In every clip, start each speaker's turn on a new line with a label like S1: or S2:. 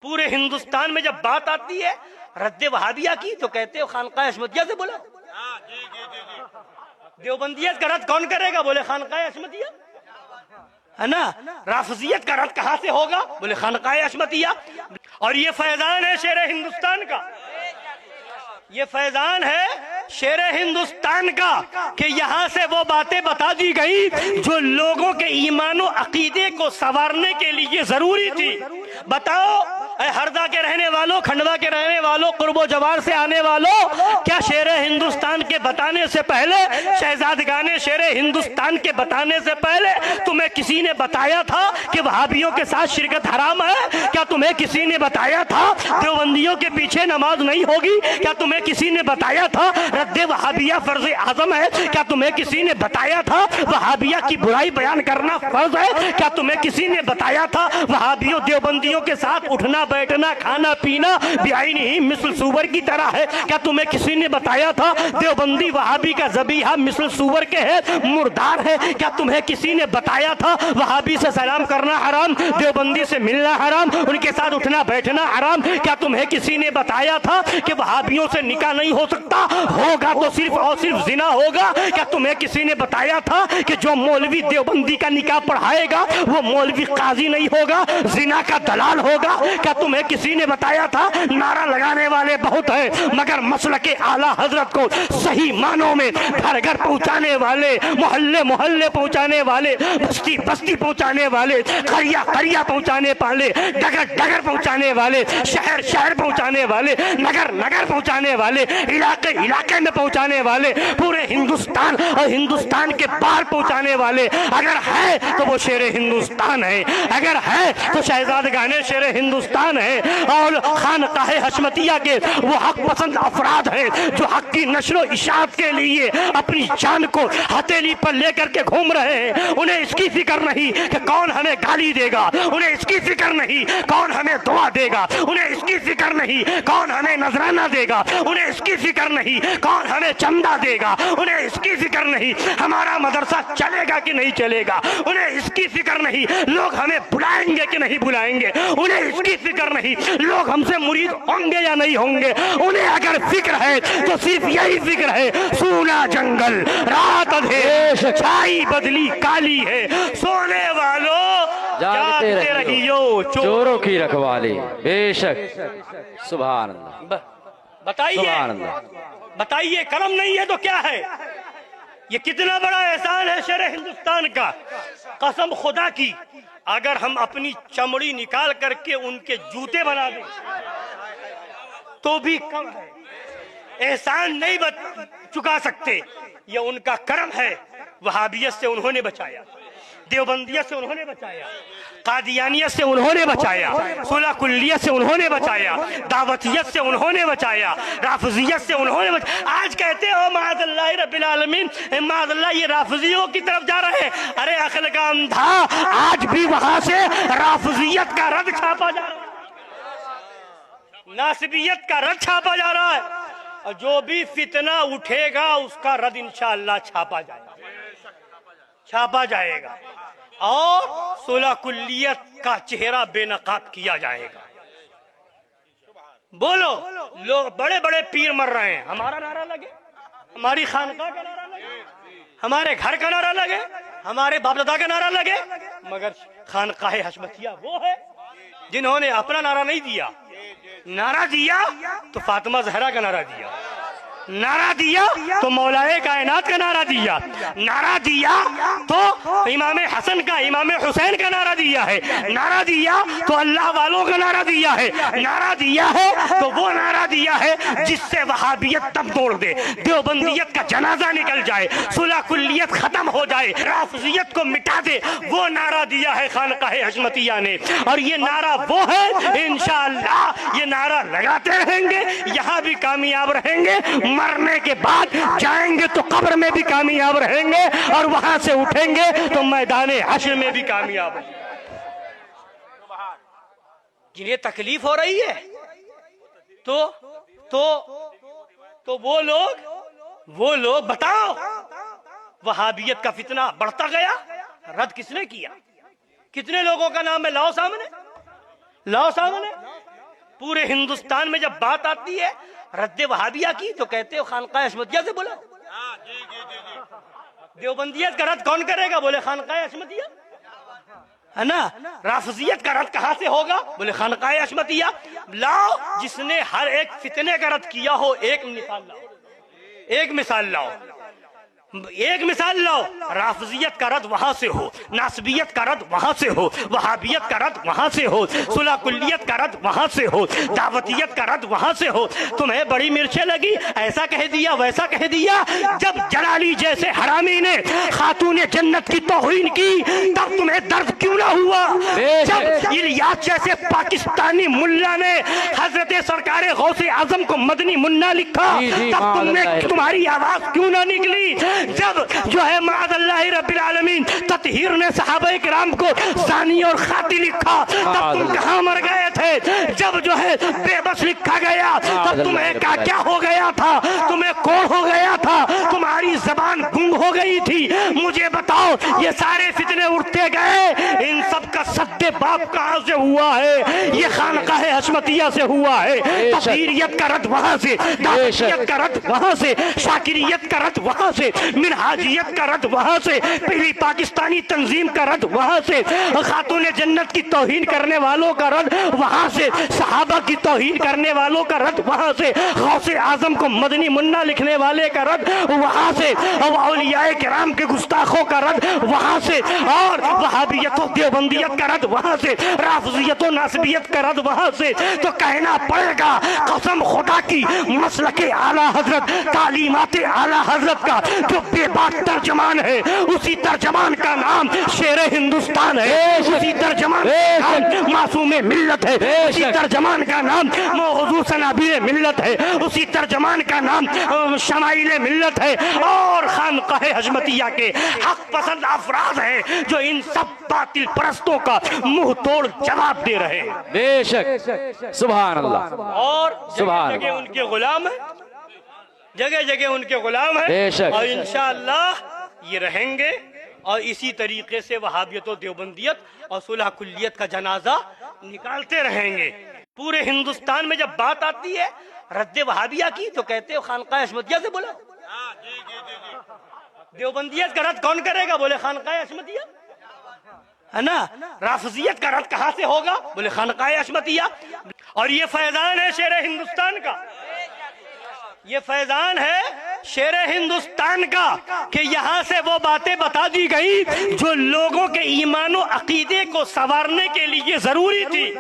S1: پورے ہندوستان میں جب بات آتی ہے رد وہابیہ کی تو کہتے ہو خانقاہ عصمتیہ سے بولا. دیوبندیت کا رد کون کرے گا؟ بولے خانقاہ عصمتیہ ہے نا. رافضیت کا رد کہاں سے ہوگا؟ بولے خانقاہ عصمتیہ. اور یہ فیضان ہے شیر ہندوستان کا، یہ فیضان ہے شیر ہندوستان کا کہ یہاں سے وہ باتیں بتا دی گئی جو لوگوں کے ایمان و عقیدے کو سنوارنے کے لیے ضروری تھی. بتاؤ اے ہردا کے رہنے والوں، کھنڈوا کے رہنے والوں، قرب و جوار سے آنے والوں، کیا شیر ہندوستان کے بتانے سے پہلے، شہزادگان شیر ہندوستان کے بتانے سے پہلے تمہیں کسی نے بتایا تھا کہ وہابیوں کے ساتھ شرکت حرام ہے؟ کیا تمہیں کسی نے بتایا تھا دیوبندیوں کے پیچھے نماز نہیں ہوگی؟ کیا تمہیں کسی نے بتایا تھا رد وہابیہ فرض اعظم ہے؟ کیا تمہیں کسی نے بتایا تھا وہابیہ کی برائی بیان کرنا فرض ہے؟ کیا تمہیں کسی نے بتایا تھا وہابیوں دیوبندیوں کے ساتھ اٹھنا بیٹھنا کھانا پینا بعینہ مثل سور کی طرح ہے؟ کیا تمہیں کسی نے بتایا تھا دیوبندی وہابی کا ذبیحہ مثل سور کے ہے، مردار ہے؟ کیا تمہیں کسی نے بتایا تھا وہابی سے سلام کرنا حرام، دیوبندی سے ملنا حرام، ان کے ساتھ اٹھنا بیٹھنا حرام؟ کیا تمہیں کسی نے بتایا تھا کہ وہابیوں سے نکاح نہیں ہو سکتا، ہوگا تو صرف اور صرف زنا ہوگا؟ کیا تمہیں کسی نے بتایا تھا کہ جو مولوی دیوبندی کا نکاح پڑھائے گا وہ مولوی قاضی نہیں ہوگا، زنا کا دلال ہوگا؟ کیا تمہیں کسی نے بتایا تھا نعرہ لگانے والے بہت ہیں مگر مسلک اعلیٰ حضرت کو صحیح معنوں میں گھر گھر پہنچانے والے، محلے محلے پہنچانے والے، بستی بستی پہنچانے والے، قریہ قریہ پہنچانے والے، ڈگر ڈگر پہنچانے والے، شہر شہر پہنچانے والے، نگر نگر پہنچانے والے، علاقے علاقے میں پہنچانے والے، پورے ہندوستان اور ہندوستان کے باہر پہنچانے والے اگر ہے تو وہ شیر ہندوستان ہے، اگر ہے تو شہزادگان شیر ہندوستان ہے، اور خانقاہ حشمتیہ کے وہ حق پسند افراد ہیں جو حق کی نشر و اشاعت کے لیے اپنی جان کو ہتھیلی پر لے کر کے گھوم رہے ہیں. انہیں اس کی فکر نہیں کہ کون ہمیں گالی دے گا، انہیں اس کی فکر نہیں کون ہمیں دعا دے گا، انہیں اس کی فکر نہیں کون ہمیں نذرانہ دے گا، انہیں اس کی فکر نہیں کون ہمیں چندہ دے گا، انہیں اس کی فکر نہیں ہمارا مدرسہ چلے گا کہ نہیں چلے گا، انہیں اس کی فکر نہیں لوگ ہمیں بلائیں گے کہ نہیں بلائیں گے، انہیں اس کی فکر نہیں لوگ ہم سے مرید ہوں گے یا نہیں ہوں گے. انہیں اگر فکر ہے تو صرف یہی فکر ہے سونا جنگل رات اندھیر چھائی بدلی کالی ہے، سونے والوں جاگتے رہیو
S2: چوروں کی رکھوالی. بے شک سبحان اللہ.
S1: بتائیے بتائیے کرم نہیں ہے تو کیا ہے؟ یہ کتنا بڑا احسان ہے شیر ہندوستان کا. قسم خدا کی اگر ہم اپنی چمڑی نکال کر کے ان کے جوتے بنا دیں تو بھی کم ہے. احسان نہیں چکا سکتے. یہ ان کا کرم ہے. وہابیت سے انہوں نے بچایا، دیوبندیت سے انہوں نے بچایا، قادیانیت سے انہوں نے بچایا، صلح کلیت سے انہوں نے بچایا، دعوتیت سے انہوں نے بچایا، رافضیت سے انہوں نے بچایا. آج کہتے ہو معاذ اللہ رب العالمین، معاذ اللہ یہ رافضیوں کی طرف جا رہے ہیں. ارے عقل کا اندھا، آج بھی وہاں سے رافضیت کا رد چھاپا جا رہا ہے، ناصبیت کا رد چھاپا جا رہا ہے. اور جو بھی فتنہ اٹھے گا اس کا رد انشاءاللہ چھاپا جائے گا، چھاپا جائے گا، اور صلح کلیت کا چہرہ بے نقاب کیا جائے گا. بولو لوگ بڑے بڑے پیر مر رہے ہیں، ہمارا نعرہ لگے، ہماری خانقاہ کا نعرہ لگے، ہمارے گھر کا نعرہ لگے، ہمارے باپ دادا کا نعرہ لگے، مگر خانقاہ حشمتیہ وہ ہے جنہوں نے اپنا نعرہ نہیں دیا. نعرہ دیا تو فاطمہ زہرا کا نعرہ دیا، نعرہ دیا تو مولائے کائنات کا نعرہ دیا، نعرہ دیا تو امام حسن کا امام حسین کا نعرہ دیا ہے، نعرہ دیا تو اللہ والوں کا نعرہ دیا ہے، نعرہ دیا ہے تو وہ نعرہ دیا ہے جس سے وہابیت تب توڑ دے، دیوبندیت کا جنازہ نکل جائے، صلح کلیت ختم ہو جائے، رافضیت کو مٹا دے. وہ نعرہ دیا ہے خانقاہ حشمتیہ نے. اور یہ نعرہ وہ ہے انشاءاللہ یہ نعرہ لگاتے رہیں گے، یہاں بھی کامیاب رہیں گے، مرنے کے بعد جائیں گے تو قبر میں بھی کامیاب رہیں گے، اور وہاں سے اٹھیں گے تو میدان حشر میں بھی کامیاب رہیں گے. جنہیں تکلیف ہو رہی ہے تو وہ لوگ بتاؤ وہابیت کا فتنہ بڑھتا گیا، رد کس نے کیا؟ کتنے لوگوں کا نام ہے لاؤ سامنے، لاؤ سامنے. پورے ہندوستان میں جب بات آتی ہے رد وہابیہ کی تو کہتے ہو خانقاہ عصمتیہ سے بولا. دیوبندیت کا رد کون کرے گا؟ بولے خانقاہ عصمتیہ. ہے نا؟ رافضیت کا رد کہاں سے ہوگا؟ بولے خانقاہ عصمتیہ. لاؤ جس نے ہر ایک فتنے کا رد کیا ہو ایک مثال لاؤ. ایک مثال لاؤ. ایک مثال لاؤ. رافضیت کا رد وہاں سے ہو، ناصبیت کا رد وہاں سے ہو، وہابیت کا رد وہاں سے ہو، صلح کلیت کا رد وہاں سے ہو، دعوتیت کا رد وہاں سے ہو. تمہیں بڑی مرچیں لگی، ایسا کہہ دیا ویسا کہہ دیا. جب جلالی جیسے حرامی نے خاتون جنت کی توہین کی تب تمہیں درد کیوں نہ ہوا؟ جب الیاس جیسے پاکستانی ملا نے حضرت سرکار غوث اعظم کو مدنی منا لکھا تب تمہاری آواز کیوں نہ نکلی؟ جب جو ہے معاذ اللہ رب العالمین تطہیر نے صحابہ کرام کو زانی اور خاطی لکھا تب تم کہاں مر گئے تھے؟ جب جو ہے بے بس لکھا گیا تب تمہیں کیا ہو گیا تھا؟ تمہیں کون ہو گیا تھا؟ تمہاری زبان گنگ ہو گئی تھی. مجھے بتاؤ یہ سارے فتنے اٹھتے گئے، ان سب کا سد باب کہاں سے ہوا ہے؟ یہ خانقاہ عصمتیہ سے ہوا ہے. تطہیریت کا رد وہاں سے، دعوتیت کا رد وہاں سے، شاکریت کا رد وہاں سے، منہاجیت کا رد وہاں سے، پہلی پاکستانی تنظیم کا رد وہاں سے، خاتون جنت کی توہین کرنے والوں کا رد وہاں سے، صحابہ کی توہین کرنے والوں کا رد وہاں سے، غوث اعظم کو مدنی منا لکھنے والے کا رد وہاں سے، اولیاء کرام کے گستاخوں کا رد وہاں سے، اور وہابیت و دیوبندیت کا رد وہاں سے، رافضیت و ناصبیت کا رد وہاں سے. تو کہنا پڑے گا قسم خدا کی مسلک اعلیٰ حضرت، تعلیمات اعلیٰ حضرت کا جو بے بات ترجمان ہے اسی ترجمان کا نام شیر ہندوستان ہے، اسی ترجمان کا نام معصوم ملت ہے، اسی ترجمان کا نام موضوع سنابیر ملت ہے، اسی ترجمان کا نام شمائل ملت ہے. اور خانقاہ عصمتیہ کے حق پسند افراد ہیں جو ان سب باطل پرستوں کا منہ توڑ جواب دے رہے ہیں.
S2: بے شک سبحان اللہ.
S1: اور
S2: سبحان
S1: جگہ جگہ
S2: اللہ.
S1: ان کے غلام ہیں، جگہ جگہ ان کے غلام ہیں،
S2: بے شک.
S1: اور انشاءاللہ یہ رہیں گے. اور اسی طریقے سے وہابیت و دیوبندیت اور صلح کلیت کا جنازہ نکالتے رہیں گے. پورے ہندوستان میں جب بات آتی ہے رد وہابیہ کی تو کہتے ہو خانقاہ عصمتیہ سے بولا. دیوبندیت کا رد کون کرے گا؟ بولے خانقاہ عصمتیہ. ہے نا؟ رافضیت کا رد کہاں سے ہوگا؟ بولے خانقاہ عصمتیہ. اور یہ فیضان ہے شیر ہندوستان کا، یہ فیضان ہے شیر ہندوستان کا کہ یہاں سے وہ باتیں بتا دی گئی جو لوگوں کے ایمان و عقیدے کو سنوارنے کے لیے ضروری تھی.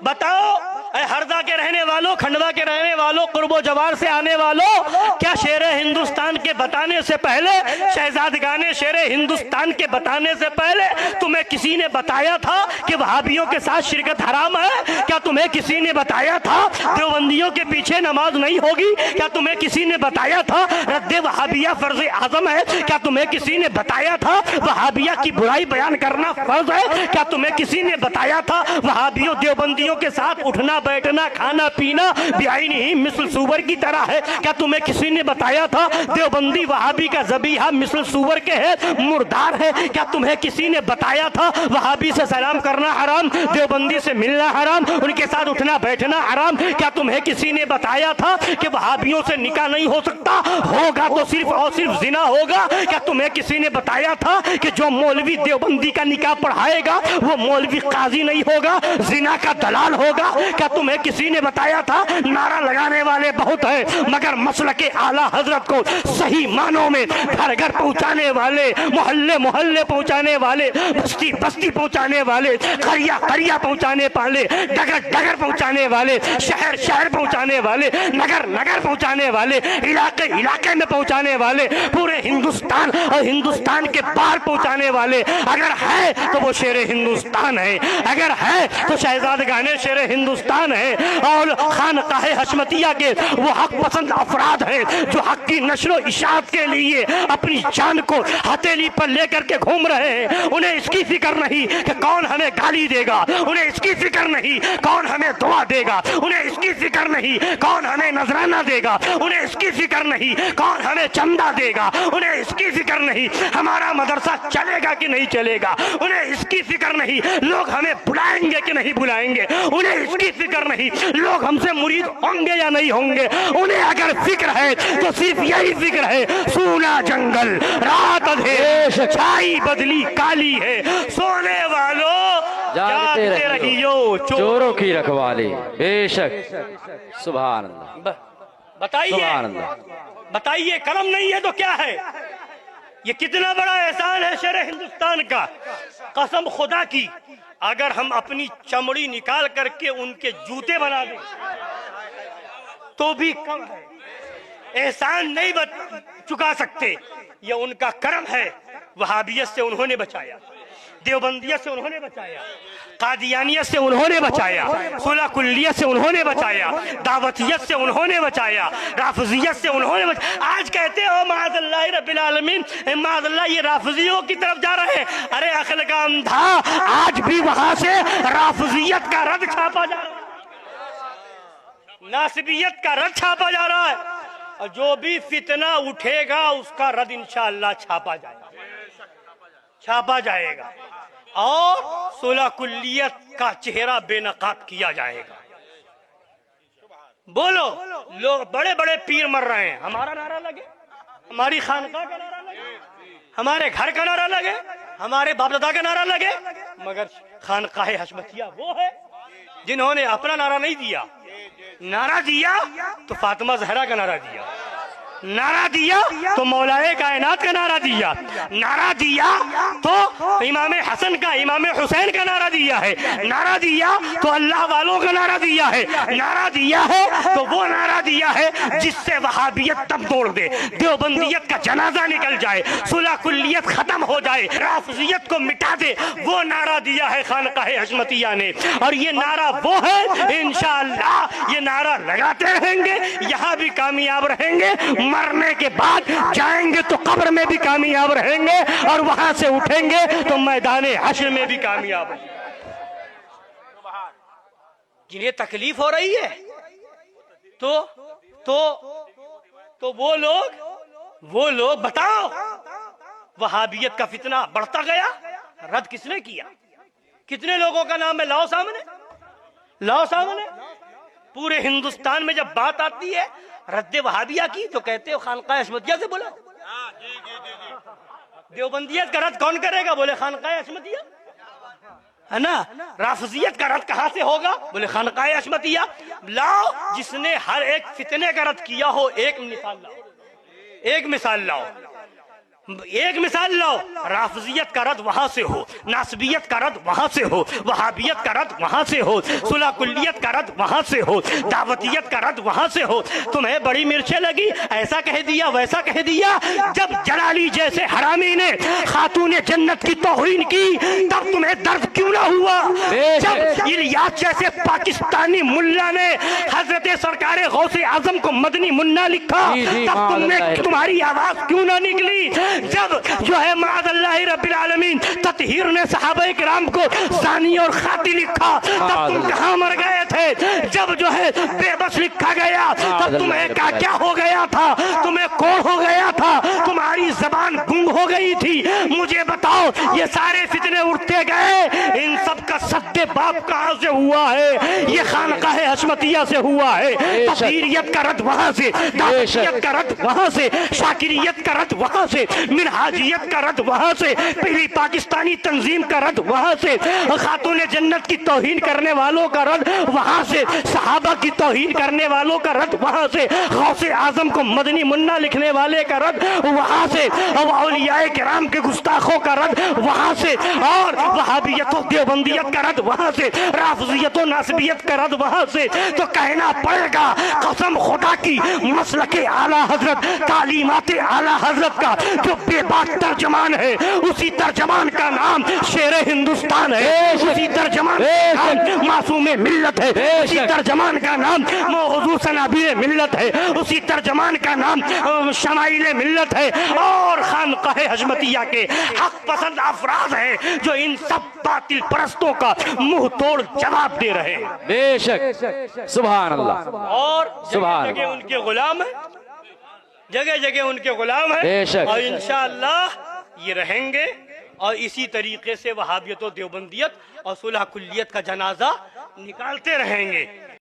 S1: بتاؤ اے ہردا کے رہنے والوں، کھنڈوا کے رہنے والوں، قرب و جوار سے آنے والوں، کیا شیر ہندوستان کے بتانے سے پہلے، شہزادگان شیر ہندوستان کے بتانے سے پہلے تمہیں کسی نے بتایا تھا کہ وہابیوں کے ساتھ شرکت حرام ہے؟ کیا تمہیں کسی نے بتایا تھا دیوبندیوں کے پیچھے نماز نہیں ہوگی؟ کیا تمہیں کسی نے بتایا تھا رد وہابیہ فرض اعظم ہے؟ کیا تمہیں کسی نے بتایا تھا وہابیہ کی برائی بیان کرنا فرض ہے؟ کیا تمہیں کسی نے بتایا تھا وہابیوں دیوبندیوں کے ساتھ اٹھنا بیٹھنا کھانا پینا بعینہ مثل سور کی طرح ہے؟ کیا تمہیں کسی نے بتایا تھا دیوبندی وہابی کا ذبیحہ مثل سور کے ہے، مردار ہے؟ کیا تمہیں کسی نے بتایا تھا وہابی سے سلام کرنا حرام، دیوبندی سے ملنا حرام، ان کے ساتھ اٹھنا بیٹھنا حرام؟ کیا تمہیں کسی نے بتایا تھا کہ وہابیوں سے نکاح نہیں ہو سکتا، ہوگا تو صرف اور صرف زنا ہوگا؟ کیا تمہیں کسی نے بتایا تھا کہ جو مولوی دیوبندی کا نکاح پڑھائے گا وہ مولوی قاضی نہیں ہوگا، زنا کا دلال ہوگا؟ کیا تمہیں کسی نے بتایا تھا نعرہ لگانے والے بہت ہیں مگر مسلک اعلیٰ حضرت کو صحیح معنوں میں گھر گھر پہنچانے والے، محلے محلے پہنچانے والے، بستی بستی پہنچانے والے، قریہ قریہ پہنچانے والے، ڈگر ڈگر پہنچانے والے، شہر شہر پہنچانے والے، نگر نگر پہنچانے والے، علاقے علاقے میں پہنچانے والے، پورے ہندوستان اور ہندوستان کے باہر پہنچانے والے اگر ہے تو وہ شیر ہندوستان ہے، اگر ہے تو شہزادگان شیر ہندوستان ہے، اور خانقاہ عصمتیہ کے وہ حق پسند افراد ہیں جو حق کی نشر و اشاعت کے لیے اپنی جان کو ہتھیلی پر لے کر کے گھوم رہے ہیں. انہیں اس کی فکر نہیں کہ کون ہمیں گالی دے گا، انہیں اس کی فکر نہیں کون ہمیں دعا دے گا، انہیں اس کی فکر نہیں کون ہمیں نذرانہ دے گا، انہیں اس کی فکر نہیں کون ہمیں چندہ دے گا، انہیں اس کی فکر نہیں ہمارا مدرسہ چلے گا کہ نہیں چلے گا، انہیں اس کی فکر نہیں لوگ ہمیں بلائیں گے کہ نہیں بلائیں گے، انہیں اس کی فکر فکر نہیں لوگ ہم سے مرید ہوں گے یا نہیں ہوں گے، انہیں اگر فکر ہے تو صرف یہی فکر ہے، سونا جنگل رات اندھیر چھائی بدلی کالی ہے، سونے والوں
S2: جاگتے
S1: رہیو
S2: چوروں کی رکھوالی، بے شک سبحان اللہ،
S1: بتائیے
S2: سبحان اللہ۔
S1: بتائیے کرم نہیں ہے تو کیا ہے؟ یہ کتنا بڑا احسان ہے شیر ہندوستان کا، قسم خدا کی اگر ہم اپنی چمڑی نکال کر کے ان کے جوتے بنا دیں تو بھی کم ہے، احسان نہیں چکا سکتے، یہ ان کا کرم ہے۔ وہابیت سے انہوں نے بچایا، دیوبندیت سے انہوں نے بچایا، قادیانیت سے انہوں نے بچایا، صلح کلیت سے انہوں نے بچایا، دعوتیت سے انہوں نے بچایا، رافضیت سے انہوں نے بچایا۔ آج کہتے ہو معاذ اللہ رب العالمین، معاذ اللہ یہ رافضیوں کی طرف جا رہے ہیں، ارے عقل کا اندھا، آج بھی وہاں سے رافضیت کا رد چھاپا جا رہا ہے، ناصبیت کا رد چھاپا جا رہا ہے، اور جو بھی فتنہ اٹھے گا اس کا رد انشاءاللہ چھاپا جائے گا، چھاپا جائے گا، اور صلح کلیت کا چہرہ بے نقاب کیا جائے گا۔ بولو، لوگ بڑے بڑے پیر مر رہے ہیں، ہمارا نعرہ لگے، ہماری خانقاہ کا نعرہ لگے، ہمارے گھر کا نعرہ لگے، ہمارے باپ دادا کا نعرہ لگے، مگر خانقاہ حشمتیہ وہ ہے جنہوں نے اپنا نعرہ نہیں دیا، نعرہ دیا تو فاطمہ زہرا کا نعرہ دیا، نعرہ دیا تو مولائے کائنات کا نعرہ دیا، نعرہ دیا تو امام حسن کا، امام حسین کا نعرہ دیا ہے، نعرہ دیا تو اللہ والوں کا نعرہ دیا ہے، نعرہ دیا ہے تو وہ نعرہ دیا ہے جس سے وہابیت تب توڑ دے، دیوبندیت کا جنازہ نکل جائے، صلح کلیت ختم ہو جائے، رافضیت کو مٹا دے، وہ نعرہ دیا ہے خانقاہ حشمتیہ نے، اور یہ نعرہ وہ ہے، انشاءاللہ یہ نعرہ لگاتے رہیں گے، یہاں بھی کامیاب رہیں گے، مرنے کے بعد جائیں گے تو قبر میں بھی کامیاب رہیں گے، اور وہاں سے اٹھیں گے تو میدان حشر میں بھی کامیاب رہیں گے۔ جنہیں تکلیف ہو رہی ہے تو وہ لوگ بتاؤ، وہابیت کا فتنہ بڑھتا گیا، رد کس نے کیا؟ کتنے لوگوں کا نام ہے؟ لاؤ سامنے، پورے ہندوستان میں جب بات آتی ہے رد وہابیہ کی تو کہتے ہو خانقاہ حشمتیہ سے بولا، دیوبندیت کا رد کون کرے گا؟ بولے خانقاہ حشمتیہ، ہے نا؟ رافضیت کا رد کہاں سے ہوگا؟ بولے خانقاہ حشمتیہ۔ لاؤ جس نے ہر ایک فتنے کا رد کیا ہو، ایک مثال لاؤ، رافضیت کا رد وہاں سے ہو، ناصبیت کا رد وہاں سے ہو، وہابیت کا رد وہاں سے ہو، صلح کلیت کا رد وہاں سے ہو، دعوتیت کا رد وہاں سے ہو، تمہیں بڑی مرچیں لگی، ایسا کہہ دیا ویسا کہہ دیا۔ جب جلالی جیسے حرامی نے خاتون جنت کی توہین کی تب تمہیں درد کیوں نہ ہوا؟ جب الیاس جیسے پاکستانی ملا نے حضرت سرکار غوث اعظم کو مدنی منا لکھا تب تمہاری آواز کیوں نہ نکلی؟ جب جو ہے معاذ اللہ رب العالمین تطہیر نے صحابہ کرام کو زانی اور خاطی لکھا تب تم کہاں مر گئے تھے؟ جب جو ہے بے بس لکھا گیا تب تمہیں کیا ہو گیا تھا؟ تمہیں کوڑ ہو گیا تھا، تمہاری زبان گنگ ہو گئی تھی۔ مجھے بتاؤ، یہ سارے فتنے اٹھتے گئے، ان سب کا سد باب کہاں سے ہوا ہے؟ یہ خانقاہ حشمتیہ سے ہوا ہے۔ تطہیریت کا رد وہاں سے، دعوتیت کا رد وہاں سے، شاکریت کا رد وہاں سے، منہاجیت کا رد وہاں سے، پہلی پاکستانی تنظیم کا رد وہاں سے، خاتون جنت کی توہین کرنے والوں کا رد وہاں سے، صحابہ کی توہین کرنے والوں کا رد وہاں سے، غوث اعظم کو مدنی منا لکھنے والے کا رد وہاں سے، اولیاء کرام کے گستاخوں کا رد وہاں سے، اور وہابیت و دیوبندیت کا رد وہاں سے، رافضیت و ناصبیت کا رد وہاں سے۔ تو کہنا پڑے گا قسم خدا کی، مسلک اعلیٰ حضرت، تعلیمات اعلیٰ حضرت کا جو بے باک ترجمان ہے، اسی ترجمان کا نام شیر ہندوستان ہے، اسی ترجمان کا نام معصوم ملت ہے، اسی ترجمان کا نام حضور سنابیر ملت ہے، اسی ترجمان کا نام شمائل ملت ہے، اور خانقاہ حشمتیہ کے حق پسند افراد ہیں جو ان سب باطل پرستوں کا منہ توڑ جواب دے رہے ہیں۔
S2: بے شک سبحان اللہ،
S1: اور
S2: سبحان
S1: جگہ
S2: اللہ،
S1: ان کے غلام ہیں، جگہ جگہ ان کے غلام ہیں،
S2: بے شک،
S1: اور انشاءاللہ یہ رہیں گے، اور اسی طریقے سے وہابیت و دیوبندیت اور صلح کلیت کا جنازہ نکالتے رہیں گے